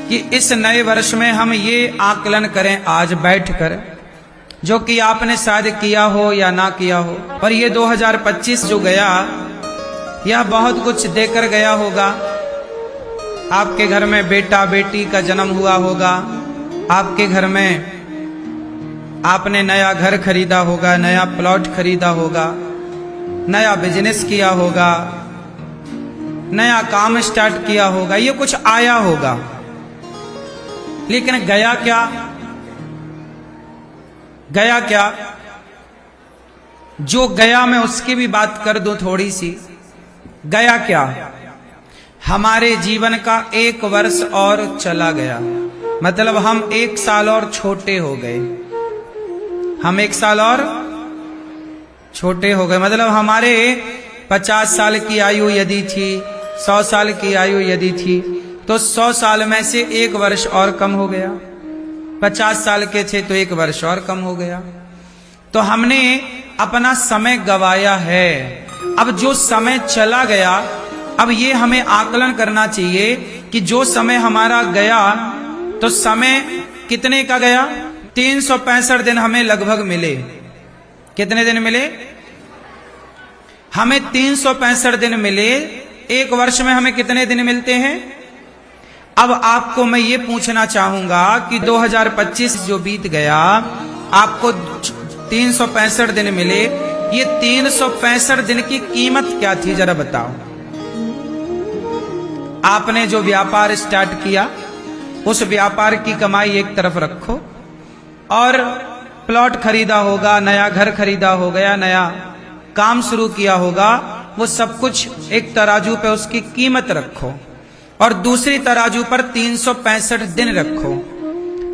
कि इस नए वर्ष में हम ये आकलन करें आज बैठकर, जो कि आपने शायद किया हो या ना किया हो, पर ये 2025 जो गया यह बहुत कुछ देकर गया होगा। आपके घर में बेटा बेटी का जन्म हुआ होगा, आपके घर में आपने नया घर खरीदा होगा, नया प्लॉट खरीदा होगा, नया बिजनेस किया होगा, नया काम स्टार्ट किया होगा, ये कुछ आया होगा। लेकिन गया क्या? गया क्या? जो गया मैं उसकी भी बात कर दूं थोड़ी सी। गया क्या? हमारे जीवन का 1 वर्ष और चला गया, मतलब हम 1 साल और छोटे हो गए। हम 1 साल और छोटे हो गए, मतलब हमारे 50 साल की आयु यदि थी, 100 साल की आयु यदि थी, तो 100 साल में से 1 वर्ष और कम हो गया। 50 साल के थे तो 1 वर्ष और कम हो गया। तो हमने अपना समय गवाया है। अब जो समय चला गया, अब ये हमें आकलन करना चाहिए कि जो समय हमारा गया, तो समय कितने का गया? 365 दिन हमें लगभग मिले। कितने दिन मिले? हमें 365 दिन मिले। 1 वर्ष में हमें कितने दिन मिलते हैं? अब आपको मैं ये पूछना चाहूंगा कि 2025 जो बीत गया, आपको 365 दिन मिले, ये 365 दिन की कीमत क्या थी जरा बताओ। आपने जो व्यापार स्टार्ट किया, उस व्यापार की कमाई एक तरफ रखो, और प्लॉट खरीदा होगा, नया घर खरीदा हो गया, नया काम शुरू किया होगा, वो सब कुछ एक तराजू पे उसकी कीमत रखो, और दूसरी तराजू पर 365 दिन रखो।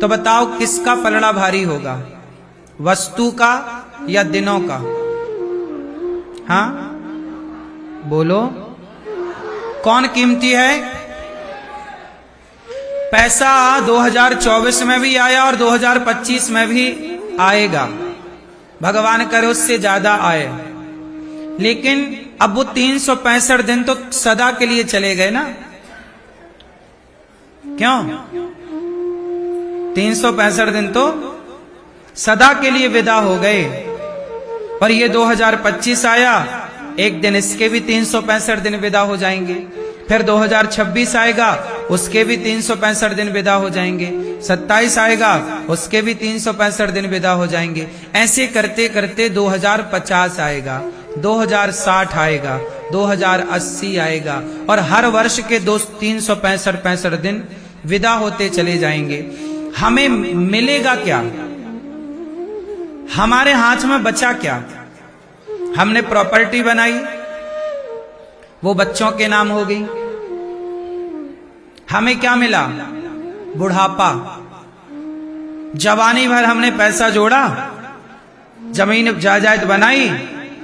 तो बताओ किसका पलड़ा भारी होगा, वस्तु का या दिनों का? हाँ बोलो, कौन कीमती है? पैसा 2024 में भी आया और 2025 में भी आएगा, भगवान करे उससे ज्यादा आए। लेकिन अब वो 365 दिन तो सदा के लिए चले गए ना। क्यों? 365 दिन तो सदा के लिए विदा हो गए। पर ये 2025 आया, एक दिन इसके भी 365 दिन विदा हो जाएंगे। फिर 2026 आएगा, उसके भी 365 दिन विदा हो जाएंगे। 27 आएगा, उसके भी 365 दिन विदा हो जाएंगे। ऐसे करते करते 2050 आएगा, 2060 आएगा, 2080 आएगा, और हर वर्ष के 365 दिन विदा होते चले जाएंगे। हमें मिलेगा क्या? हमारे हाथ में बचा क्या? हमने प्रॉपर्टी बनाई, वो बच्चों के नाम हो गई। हमें क्या मिला? बुढ़ापा। जवानी भर हमने पैसा जोड़ा, जमीन जायदाद बनाई,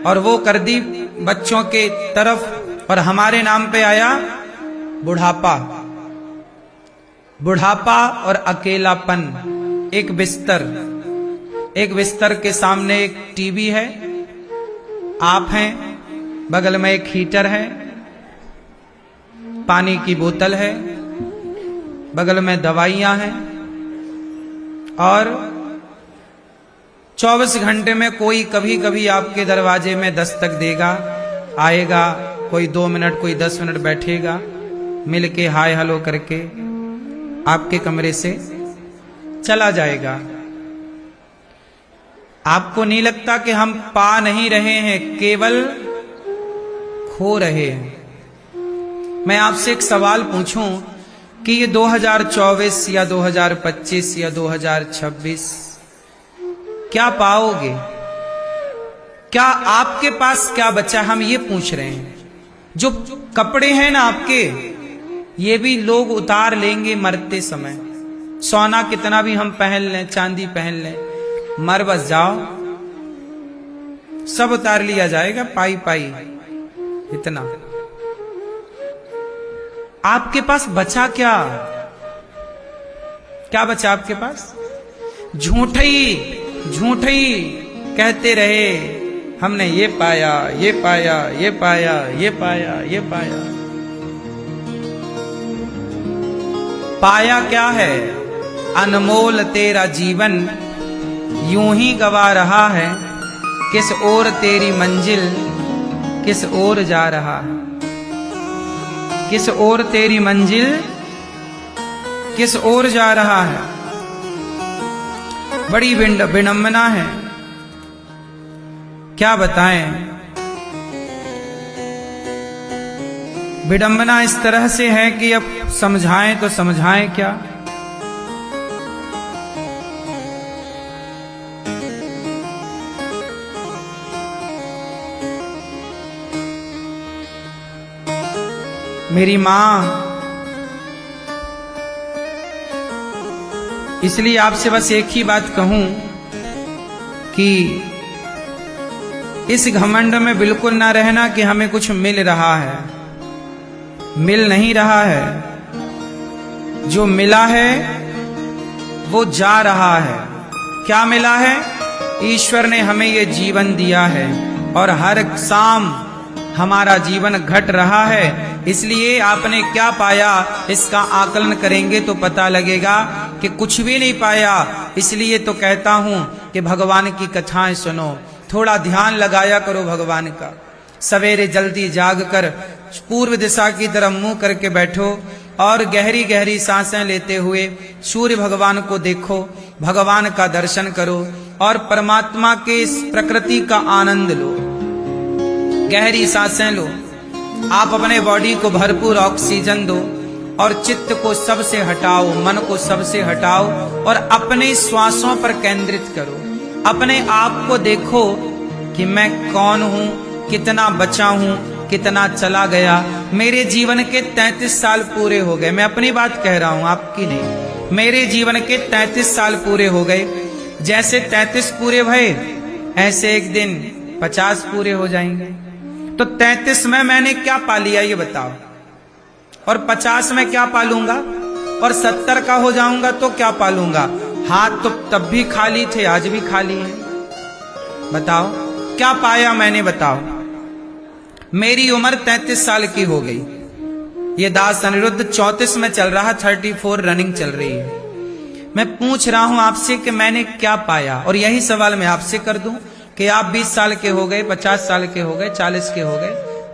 और वो कर दी बच्चों के तरफ, और हमारे नाम पे आया बुढ़ापा। बुढ़ापा और अकेलापन। एक बिस्तर के सामने एक टीवी है, आप हैं, बगल में एक हीटर है, पानी की बोतल है, बगल में दवाइयां हैं, और 24 घंटे में कोई कभी कभी आपके दरवाजे में दस्तक देगा, आएगा, कोई 2 मिनट, कोई 10 मिनट बैठेगा, मिलके हाय हेलो करके आपके कमरे से चला जाएगा। आपको नहीं लगता कि हम पा नहीं रहे हैं, केवल खो रहे हैं? मैं आपसे एक सवाल पूछूं कि ये 2024 या 2025 या 2026 क्या पाओगे? क्या आपके पास क्या बचा? हम ये पूछ रहे हैं। जो कपड़े हैं ना आपके, ये भी लोग उतार लेंगे मरते समय। सोना कितना भी हम पहन लें, चांदी पहन लें, मर बस जाओ, सब उतार लिया जाएगा, पाई पाई इतना। आपके पास बचा क्या? क्या बचा आपके पास? झूठी कहते रहे, हमने ये पाया, ये पाया, ये पाया, ये पाया, ये पाया। पाया क्या है अनमोल तेरा जीवन, यूं ही गवा रहा है, किस ओर तेरी मंजिल, किस ओर जा रहा है, किस ओर तेरी मंजिल, किस ओर जा रहा है। बड़ी विडंबना है, क्या बताएं। विडंबना इस तरह से है कि अब समझाएं तो समझाएं क्या। मेरी मां, इसलिए आपसे बस एक ही बात कहूं कि इस घमंड में बिल्कुल ना रहना कि हमें कुछ मिल रहा है। मिल नहीं रहा है, जो मिला है वो जा रहा है। क्या मिला है? ईश्वर ने हमें ये जीवन दिया है और हर शाम हमारा जीवन घट रहा है। इसलिए आपने क्या पाया इसका आकलन करेंगे तो पता लगेगा कि कुछ भी नहीं पाया। इसलिए तो कहता हूं कि भगवान की कथाएं सुनो, थोड़ा ध्यान लगाया करो भगवान का। सवेरे जल्दी जागकर पूर्व दिशा की तरफ मुंह करके बैठो और गहरी गहरी सांसें लेते हुए सूर्य भगवान को देखो, भगवान का दर्शन करो और परमात्मा के इस प्रकृति का आनंद लो। गहरी सांसें लो, आप अपने बॉडी को भरपूर ऑक्सीजन दो और चित्त को सबसे हटाओ, मन को सबसे हटाओ और अपने श्वासों पर केंद्रित करो। अपने आप को देखो कि मैं कौन हूं, कितना बचा हूं, कितना चला गया। मेरे जीवन के 33 साल पूरे हो गए। मैं अपनी बात कह रहा हूं, आपकी नहीं। मेरे जीवन के 33 साल पूरे हो गए। जैसे 33 पूरे भये ऐसे एक दिन 50 पूरे हो जाएंगे। तो 33 में मैंने क्या पा लिया ये बताओ, और 50 में क्या पालूंगा, और 70 का हो जाऊंगा तो क्या पालूंगा। हाथ तो तब भी खाली थे, आज भी खाली है। बताओ क्या पाया मैंने, बताओ। मेरी उम्र 33 साल की हो गई। ये दास अनिरुद्ध 34 में चल रहा, 34 रनिंग चल रही है। मैं पूछ रहा हूं आपसे कि मैंने क्या पाया, और यही सवाल मैं आपसे कर दूं कि आप 20 साल के हो गए, 50 साल के हो गए, 40 के हो गए,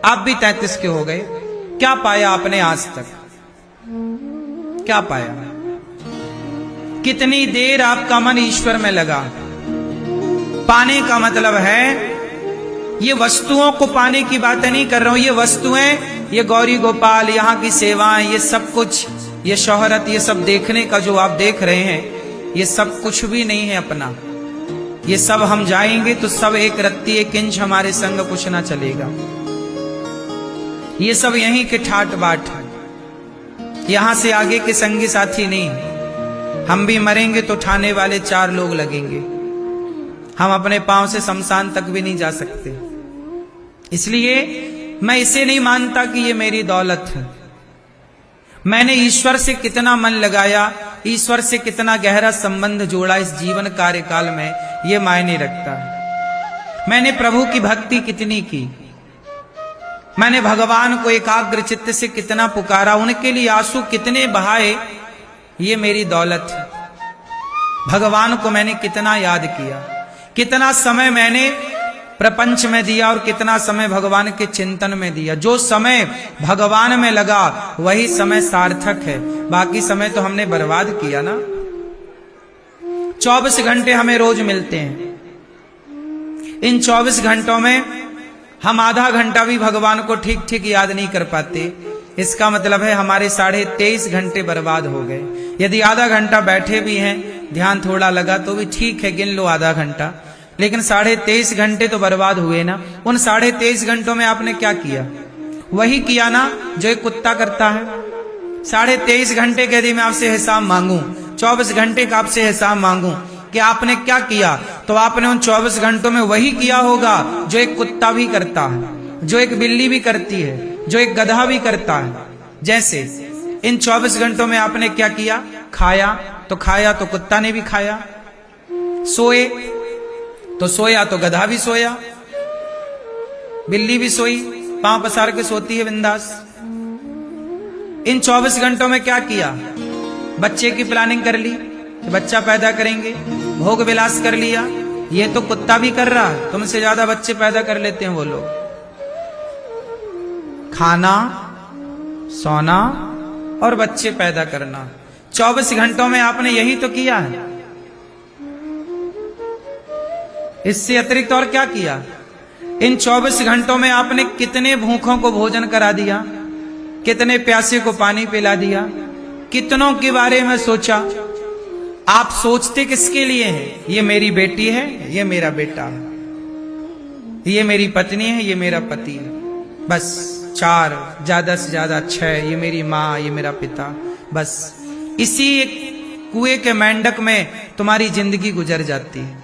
आप भी 33 के हो गए। क्या पाया आपने आज तक? क्या पाया? कितनी देर आपका मन ईश्वर में लगा? पाने का मतलब है, ये वस्तुओं को पाने की बातें नहीं कर रहा हूं। ये वस्तुएं, ये गौरी गोपाल, यहाँ की सेवाएं, ये सब कुछ, ये शोहरत, ये सब देखने का जो आप देख रहे हैं, ये सब कुछ भी नहीं है अपना। ये सब हम जाएंगे तो सब एक रत्ती एक इंच हमारे संग कुछ ना चलेगा। ये सब यहीं के ठाट बाट है, यहां से आगे के संगी साथी नहीं। हम भी मरेंगे तो ठाने वाले 4 लोग लगेंगे। हम अपने पांव से शमशान तक भी नहीं जा सकते। इसलिए मैं इसे नहीं मानता कि ये मेरी दौलत है। मैंने ईश्वर से कितना मन लगाया, ईश्वर से कितना गहरा संबंध जोड़ा इस जीवन कार्यकाल में, ये मायने रखता है। मैंने प्रभु की भक्ति कितनी की, मैंने भगवान को एकाग्र चित्त से कितना पुकारा, उनके लिए आंसू कितने बहाए, ये मेरी दौलत है। भगवान को मैंने कितना याद किया, कितना समय मैंने प्रपंच में दिया और कितना समय भगवान के चिंतन में दिया। जो समय भगवान में लगा वही समय सार्थक है, बाकी समय तो हमने बर्बाद किया ना। 24 घंटे हमें रोज मिलते हैं। इन 24 घंटों में हम आधा घंटा भी भगवान को ठीक ठीक याद नहीं कर पाते। इसका मतलब है हमारे 23.5 घंटे बर्बाद हो गए। यदि आधा घंटा बैठे भी हैं, ध्यान थोड़ा लगा तो भी ठीक है, गिन लो आधा घंटा, लेकिन 23.5 घंटे तो बर्बाद हुए ना। उन 23.5 घंटों में आपने क्या किया? वही किया ना जो एक कुत्ता करता है। 23.5 घंटे के यदि मैं आपसे हिसाब मांगूं, 24 घंटे का आपसे हिसाब मांगूं कि आपने क्या किया, तो आपने उन 24 घंटों में वही किया होगा जो एक कुत्ता भी करता है, जो एक बिल्ली भी करती है, जो एक गधा भी करता है। जैसे इन 24 घंटों में आपने क्या किया? खाया तो कुत्ता ने भी खाया, सोए तो सोया तो गधा भी सोया, बिल्ली भी सोई, पांव पसार के सोती है बिंदास। इन 24 घंटों में क्या किया? बच्चे की प्लानिंग कर ली कि बच्चा पैदा करेंगे, भोग विलास कर लिया। ये तो कुत्ता भी कर रहा है, तुमसे ज्यादा बच्चे पैदा कर लेते हैं वो लोग। खाना, सोना और बच्चे पैदा करना, 24 घंटों में आपने यही तो किया है। इससे अतिरिक्त और क्या किया? इन 24 घंटों में आपने कितने भूखों को भोजन करा दिया, कितने प्यासे को पानी पिला दिया, कितनों के बारे में सोचा। आप सोचते किसके लिए हैं? ये मेरी बेटी है, ये मेरा बेटा है, ये मेरी पत्नी है, ये मेरा पति है, बस 4, ज्यादा से ज्यादा 6, ये मेरी माँ, ये मेरा पिता। बस इसी एक कुएं के मेंढक में तुम्हारी जिंदगी गुजर जाती है।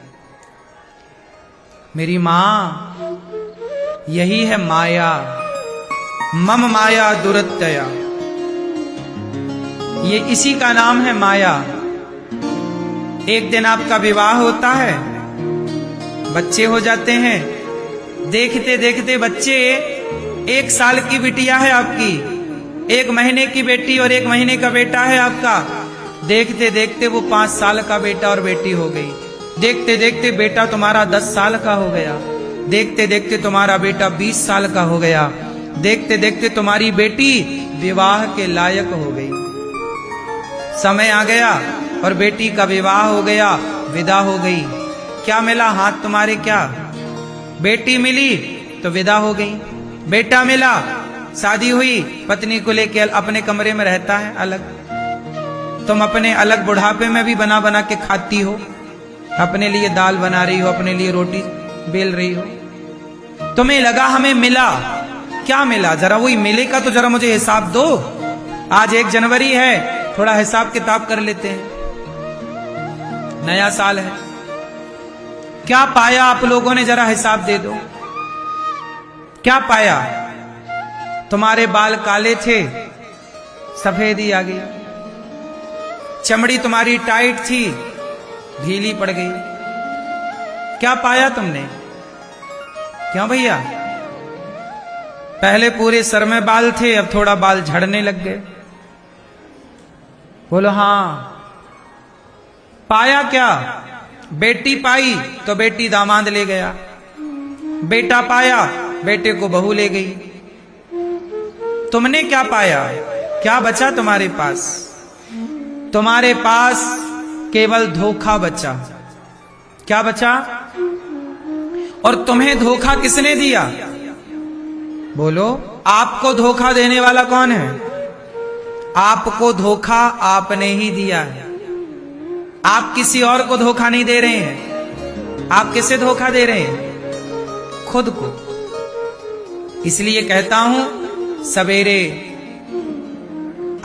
मेरी माँ, यही है माया, मम माया दुरत्यया, ये इसी का नाम है माया। एक दिन आपका विवाह होता है, बच्चे हो जाते हैं, देखते देखते बच्चे, 1 साल की बिटिया है आपकी, 1 महीने की बेटी और 1 महीने का बेटा है आपका। देखते देखते वो 5 साल का बेटा और बेटी हो गई। देखते देखते बेटा तुम्हारा 10 साल का हो गया। देखते देखते तुम्हारा बेटा 20 साल का हो गया। देखते देखते तुम्हारी बेटी विवाह के लायक हो गई। समय आ गया और बेटी का विवाह हो गया, विदा हो गई। क्या मिला हाथ तुम्हारे? क्या बेटी मिली तो विदा हो गई, बेटा मिला, शादी हुई, पत्नी को लेके अपने कमरे में रहता है अलग। तुम अपने अलग बुढ़ापे में भी बना बना के खाती हो, अपने लिए दाल बना रही हो, अपने लिए रोटी बेल रही हो। तुम्हें लगा हमें मिला, क्या मिला? जरा वही मिले का तो जरा मुझे हिसाब दो। आज 1 जनवरी है, थोड़ा हिसाब किताब कर लेते हैं, नया साल है। क्या पाया आप लोगों ने? जरा हिसाब दे दो, क्या पाया? तुम्हारे बाल काले थे, सफेदी आ गई। चमड़ी तुम्हारी टाइट थी, ढीली पड़ गई। क्या पाया तुमने? क्यों भैया? पहले पूरे सर में बाल थे, अब थोड़ा बाल झड़ने लग गए। बोलो हाँ। पाया क्या? बेटी पाई तो बेटी दामाद ले गया, बेटा पाया बेटे को बहू ले गई। तुमने क्या पाया? क्या बचा तुम्हारे पास? तुम्हारे पास केवल धोखा बचा। क्या बचा? और तुम्हें धोखा किसने दिया? बोलो, आपको धोखा देने वाला कौन है? आपको धोखा आपने ही दिया है। आप किसी और को धोखा नहीं दे रहे हैं। आप किसे धोखा दे रहे हैं? खुद को। इसलिए कहता हूं, सवेरे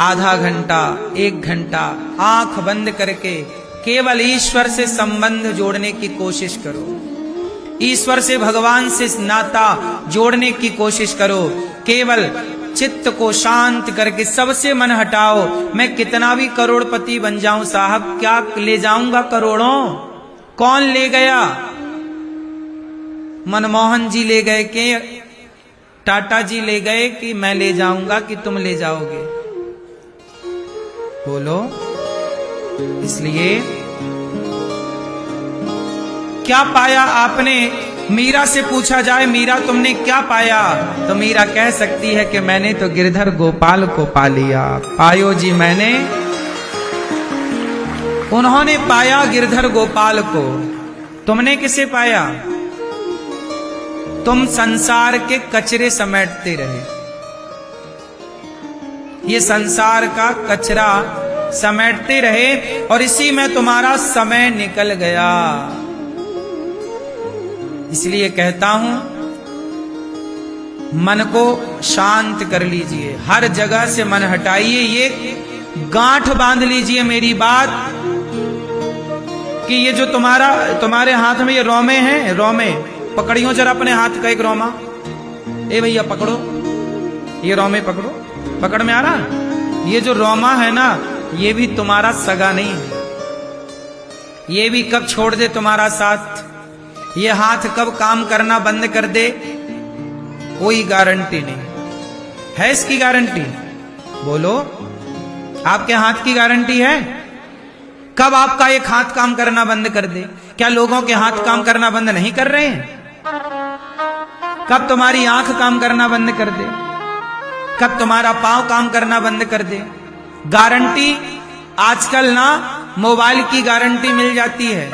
आधा घंटा, 1 घंटा आंख बंद करके केवल ईश्वर से संबंध जोड़ने की कोशिश करो। ईश्वर से, भगवान से नाता जोड़ने की कोशिश करो। केवल चित्त को शांत करके सबसे मन हटाओ। मैं कितना भी करोड़पति बन जाऊं साहब, क्या ले जाऊंगा करोड़ों? कौन ले गया? मनमोहन जी ले गए कि टाटा जी ले गए कि मैं ले जाऊंगा कि तुम ले जाओगे? बोलो। इसलिए क्या पाया आपने? मीरा से पूछा जाए, मीरा तुमने क्या पाया? तो मीरा कह सकती है कि मैंने तो गिरधर गोपाल को पा लिया। पायो जी मैंने। उन्होंने पाया गिरधर गोपाल को। तुमने किसे पाया? तुम संसार के कचरे समेटते रहे। ये संसार का कचरा समेटते रहे और इसी में तुम्हारा समय निकल गया। इसलिए कहता हूं, मन को शांत कर लीजिए, हर जगह से मन हटाइए। ये गांठ बांध लीजिए मेरी बात कि ये जो तुम्हारे हाथ में ये रोमे हैं, रोमे पकड़ियो जरा अपने हाथ का एक रोमा। ए भैया पकड़ो, ये रोमे पकड़ो। पकड़ में आ रहा? ये जो रोमा है ना, ये भी तुम्हारा सगा नहीं है। ये भी कब छोड़ दे तुम्हारा साथ, ये हाथ कब काम करना बंद कर दे, कोई गारंटी नहीं है। इसकी गारंटी? बोलो। आपके हाथ की गारंटी है? कब आपका एक हाथ काम करना बंद कर दे? क्या लोगों के हाथ काम करना बंद नहीं कर रहे हैं? कब तुम्हारी आंख काम करना बंद कर दे? कब तुम्हारा पांव काम करना बंद कर दे? गारंटी आजकल ना मोबाइल की गारंटी मिल जाती है,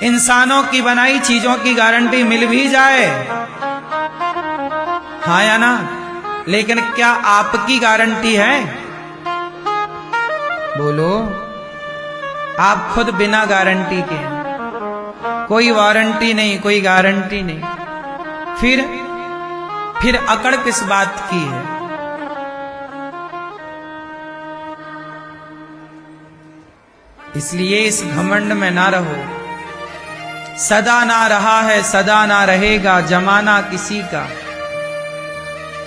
इंसानों की बनाई चीजों की गारंटी मिल भी जाए, हाँ या ना? लेकिन क्या आपकी गारंटी है? बोलो। आप खुद बिना गारंटी के हैं, कोई वारंटी नहीं, कोई गारंटी नहीं, फिर अकड़ किस बात की है? इसलिए इस घमंड में ना रहो। सदा ना रहा है, सदा ना रहेगा जमाना किसी का।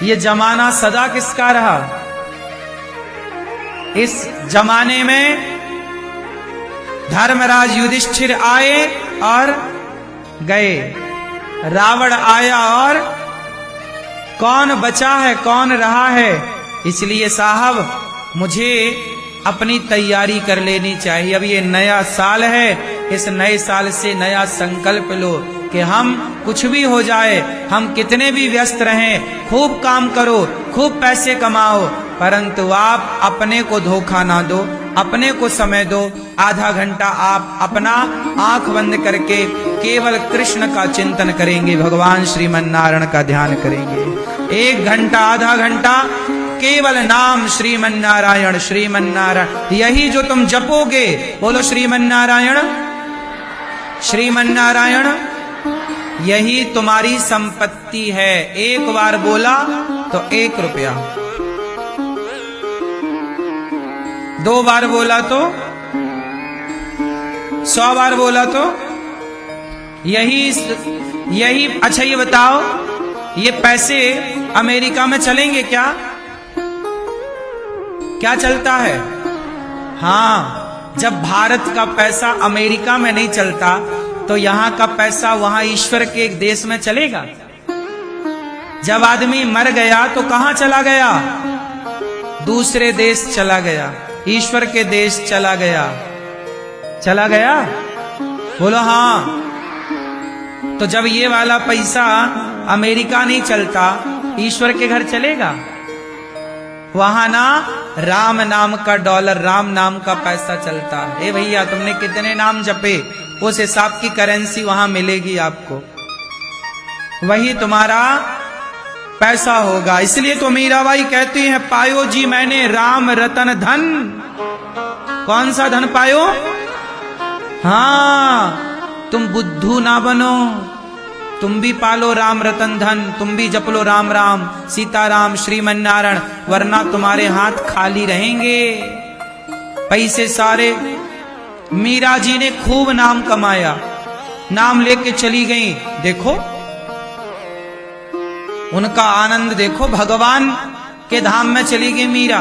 ये जमाना सदा किसका रहा? इस जमाने में धर्मराज युधिष्ठिर आए और गए, रावण आया और कौन बचा है, कौन रहा है? इसलिए साहब मुझे अपनी तैयारी कर लेनी चाहिए। अब ये नया साल है, इस नए साल से नया संकल्प लो कि हम कुछ भी हो जाए, हम कितने भी व्यस्त रहें, खूब काम करो, खूब पैसे कमाओ, परंतु आप अपने को धोखा ना दो, अपने को समय दो। आधा घंटा आप अपना आंख बंद करके केवल कृष्ण का चिंतन करेंगे, भगवान श्रीमन्नारायण का ध्यान करेंगे। 1 घंटा, आधा घंटा केवल नाम श्रीमन्नारायण श्रीमन्नारायण, यही जो तुम जपोगे, बोलो श्रीमन्नारायण श्रीमन्नारायण, यही तुम्हारी संपत्ति है। 1 बार बोला तो 1 रुपया, 2 बार बोला तो 100 बार बोला तो यही। अच्छा ये बताओ, ये पैसे अमेरिका में चलेंगे क्या? क्या चलता है? हाँ, जब भारत का पैसा अमेरिका में नहीं चलता तो यहां का पैसा वहां ईश्वर के एक देश में चलेगा। जब आदमी मर गया तो कहां चला गया? दूसरे देश चला गया, ईश्वर के देश चला गया। चला गया? बोलो हाँ। तो जब ये वाला पैसा अमेरिका नहीं चलता, ईश्वर के घर चलेगा? वहां ना राम नाम का डॉलर, राम नाम का पैसा चलता है। भैया तुमने कितने नाम जपे, उस हिसाब की करेंसी वहां मिलेगी आपको, वही तुम्हारा पैसा होगा। इसलिए तो मीराबाई कहती हैं, पायो जी मैंने राम रतन धन। कौन सा धन पायो? हाँ, तुम बुद्धू ना बनो, तुम भी पालो राम रतन धन, तुम भी जप लो राम राम सीताराम श्रीमन्नारायण, वरना तुम्हारे हाथ खाली रहेंगे। पैसे सारे, मीरा जी ने खूब नाम कमाया, नाम लेके चली गई, देखो उनका आनंद देखो, भगवान के धाम में चली गई मीरा।